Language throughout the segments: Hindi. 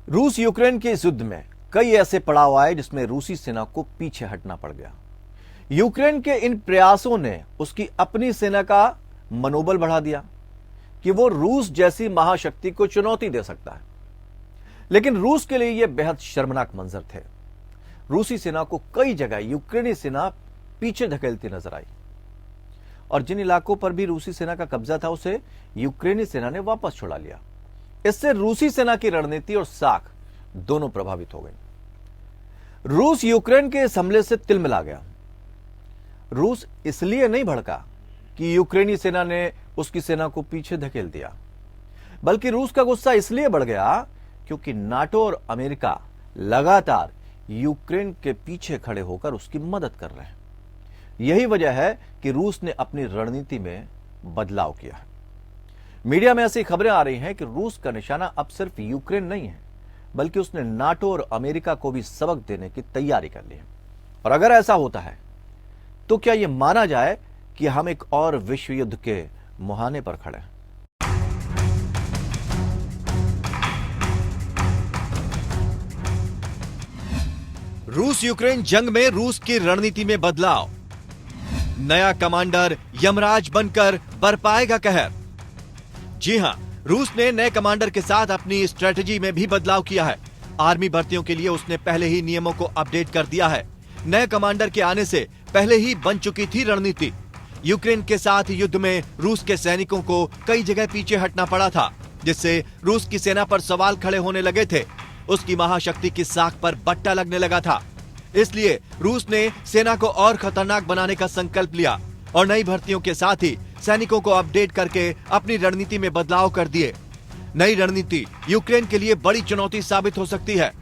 रूस यूक्रेन के इस युद्ध में कई ऐसे पड़ाव आए जिसमें रूसी सेना को पीछे हटना पड़ गया। यूक्रेन के इन प्रयासों ने उसकी अपनी सेना का मनोबल बढ़ा दिया कि वो रूस जैसी महाशक्ति को चुनौती दे सकता है। लेकिन रूस के लिए यह बेहद शर्मनाक मंजर थे। रूसी सेना को कई जगह यूक्रेनी सेना पीछे धकेलती नजर आई और जिन इलाकों पर भी रूसी सेना का कब्जा था उसे यूक्रेनी सेना ने वापस छुड़ा लिया। इससे रूसी सेना की रणनीति और साख दोनों प्रभावित हो गई। रूस यूक्रेन के इस हमले से तिलमिला गया। रूस इसलिए नहीं भड़का कि यूक्रेनी सेना ने उसकी सेना को पीछे धकेल दिया, बल्कि रूस का गुस्सा इसलिए बढ़ गया क्योंकि नाटो और अमेरिका लगातार यूक्रेन के पीछे खड़े होकर उसकी मदद कर रहे हैं। यही वजह है कि रूस ने अपनी रणनीति में बदलाव किया है। मीडिया में ऐसी खबरें आ रही हैं कि रूस का निशाना अब सिर्फ यूक्रेन नहीं है, बल्कि उसने नाटो और अमेरिका को भी सबक देने की तैयारी कर ली है। और अगर ऐसा होता है तो क्या यह माना जाए कि हम एक और विश्व युद्ध के मुहाने पर खड़े हैं? रूस यूक्रेन जंग में रूस की रणनीति में बदलाव। नया कमांडर यमराज बनकर बरपाएगा कहर। जी हां, रूस ने नए कमांडर के साथ अपनी स्ट्रेटजी में भी बदलाव किया है। आर्मी भर्तियों के लिए उसने पहले ही नियमों को अपडेट कर दिया है। नए कमांडर के आने से पहले ही बन चुकी थी रणनीति। यूक्रेन के साथ युद्ध में रूस के सैनिकों को कई जगह पीछे हटना पड़ा था, जिससे रूस की सेना पर सवाल खड़े होने लगे थे। उसकी महाशक्ति की साख पर बट्टा लगने लगा था। इसलिए रूस ने सेना को और खतरनाक बनाने का संकल्प लिया और नई भर्तियों के साथ ही सैनिकों को अपडेट करके अपनी रणनीति में बदलाव कर दिए। नई रणनीति यूक्रेन के लिए बड़ी चुनौती साबित हो सकती है।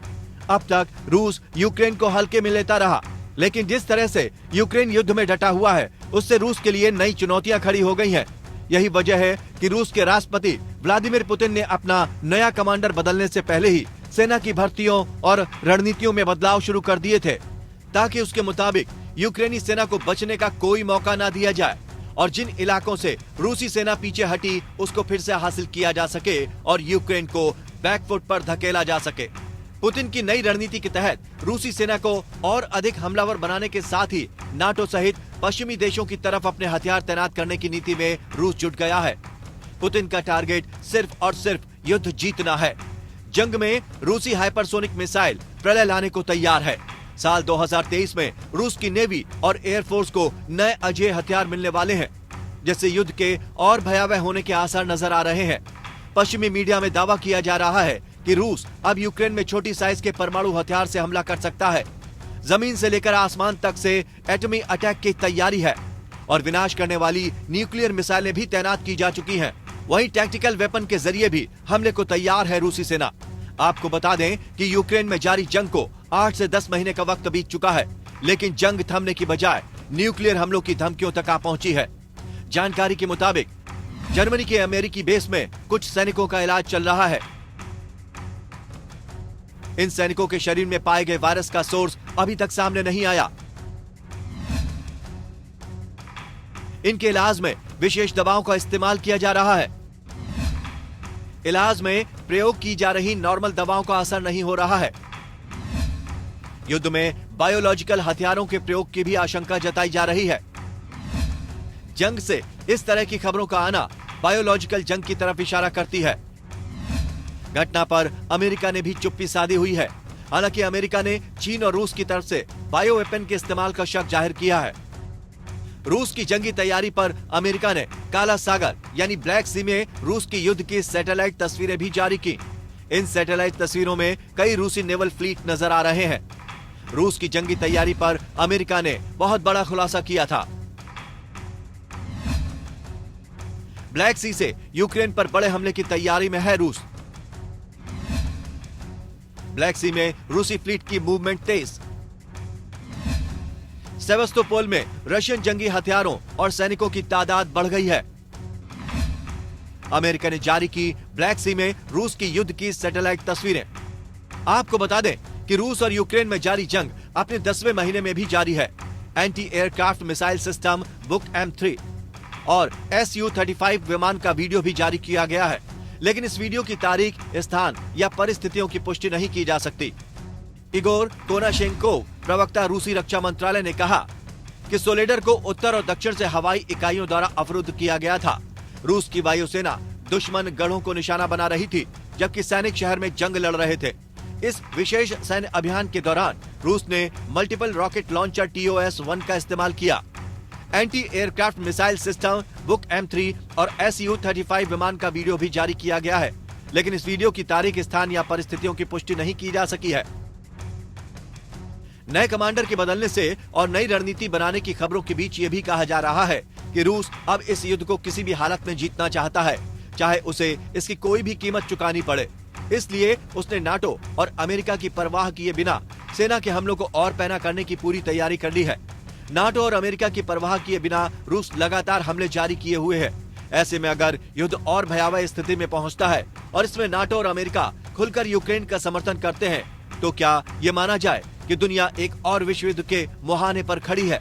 अब तक रूस यूक्रेन को हल्के में लेता रहा, लेकिन जिस तरह से यूक्रेन युद्ध में डटा हुआ है उससे रूस के लिए नई चुनौतियां खड़ी हो गई हैं। यही वजह है कि रूस के राष्ट्रपति व्लादिमीर पुतिन ने अपना नया कमांडर बदलने से पहले ही सेना की भर्तियों और रणनीतियों में बदलाव शुरू कर दिए थे, ताकि उसके मुताबिक यूक्रेनी सेना को बचने का कोई मौका ना दिया जाए और जिन इलाकों से रूसी सेना पीछे हटी उसको फिर से हासिल किया जा सके और यूक्रेन को बैकफुट पर धकेला जा सके। पुतिन की नई रणनीति के तहत रूसी सेना को और अधिक हमलावर बनाने के साथ ही नाटो सहित पश्चिमी देशों की तरफ अपने हथियार तैनात करने की नीति में रूस जुट गया है। पुतिन का टारगेट सिर्फ और सिर्फ युद्ध जीतना है। जंग में रूसी हाइपरसोनिक मिसाइल प्रलय लाने को तैयार है। साल 2023 में रूस की नेवी और एयरफोर्स को नए अजेय हथियार मिलने वाले हैं, जिससे युद्ध के और भयावह होने के आसार नजर आ रहे हैं। पश्चिमी मीडिया में दावा किया जा रहा है कि रूस अब यूक्रेन में छोटी साइज के परमाणु हथियार से हमला कर सकता है। जमीन से लेकर आसमान तक से एटमी अटैक की तैयारी है और विनाश करने वाली न्यूक्लियर मिसाइलें भी तैनात की जा चुकी हैं। वहीं टैक्टिकल वेपन के जरिए भी हमले को तैयार है रूसी सेना। आपको बता दें कि यूक्रेन में जारी जंग को 8 से 10 महीने का वक्त बीत चुका है, लेकिन जंग थमने की बजाय न्यूक्लियर हमलों की धमकियों तक आ पहुंची है। जानकारी के मुताबिक जर्मनी के अमेरिकी बेस में कुछ सैनिकों का इलाज चल रहा है। इन सैनिकों के शरीर में पाए गए वायरस का सोर्स अभी तक सामने नहीं आया। इनके इलाज में विशेष दवाओं का इस्तेमाल किया जा रहा है। इलाज में प्रयोग की जा रही नॉर्मल दवाओं का असर नहीं हो रहा है। युद्ध में बायोलॉजिकल हथियारों के प्रयोग की भी आशंका जताई जा रही है। जंग से इस तरह की खबरों का आना बायोलॉजिकल जंग की तरफ इशारा करती है। घटना पर अमेरिका ने भी चुप्पी साधी हुई है। हालांकि अमेरिका ने चीन और रूस की तरफ से बायो वेपन के इस्तेमाल का शक जाहिर किया है। रूस की जंगी तैयारी पर अमेरिका ने काला सागर यानी ब्लैक सी में रूस की युद्ध की सैटेलाइट तस्वीरें भी जारी की। इन सैटेलाइट तस्वीरों में कई रूसी नेवल फ्लीट नजर आ रहे हैं। रूस की जंगी तैयारी पर अमेरिका ने बहुत बड़ा खुलासा किया था। ब्लैक सी से यूक्रेन पर बड़े हमले की तैयारी में है रूस। ब्लैक सी में रूसी फ्लीट की मूवमेंट तेज। सेवस्तोपोल में रशियन जंगी हथियारों और सैनिकों की तादाद बढ़ गई है। अमेरिका ने जारी की ब्लैक सी में रूस की युद्ध की सैटेलाइट तस्वीरें। आपको बता दें कि रूस और यूक्रेन में जारी जंग अपने 10वें महीने में भी जारी है। Anti aircraft missile system book M3 और Su-35 विमान का वीडियो भी जारी किया गया है। लेकिन इस वीडियो की तारीख, स्थान या परिस्थितियों की पुष्टि नहीं की जा सकती। इगोर कोनाशेंकोव, प्रवक्ता रूसी रक्षा मंत्रालय ने कहा कि सोलेडर को उत्तर और दक्षिण से हवाई इकाइयों द्वारा अवरुद्ध किया गया था। रूस की वायुसेना दुश्मन गढ़ों को निशाना बना रही थी, जबकि सैनिक शहर में जंग लड़ रहे थे। इस विशेष सैन्य अभियान के दौरान रूस ने मल्टीपल रॉकेट लॉन्चर TOS-1 का इस्तेमाल किया। Anti aircraft missile system book M3 और Su-35 विमान का वीडियो भी जारी किया गया है, लेकिन इस वीडियो की तारीख, स्थान या परिस्थितियों की पुष्टि नहीं की जा सकी है। नए कमांडर के बदलने से और नई रणनीति बनाने की खबरों के बीच ये भी कहा जा रहा है कि रूस अब इस युद्ध को किसी भी हालत में जीतना चाहता है, चाहे उसे इसकी कोई भी कीमत चुकानी पड़े। इसलिए उसने नाटो और अमेरिका की परवाह किए बिना सेना के हमलों को और पैना करने की पूरी तैयारी कर ली है। नाटो और अमेरिका की परवाह किए बिना रूस लगातार हमले जारी किए हुए है। ऐसे में अगर युद्ध और भयावह स्थिति में पहुंचता है और इसमें नाटो और अमेरिका खुलकर यूक्रेन का समर्थन करते हैं, तो क्या ये माना जाए कि दुनिया एक और विश्व युद्ध के मुहाने पर खड़ी है।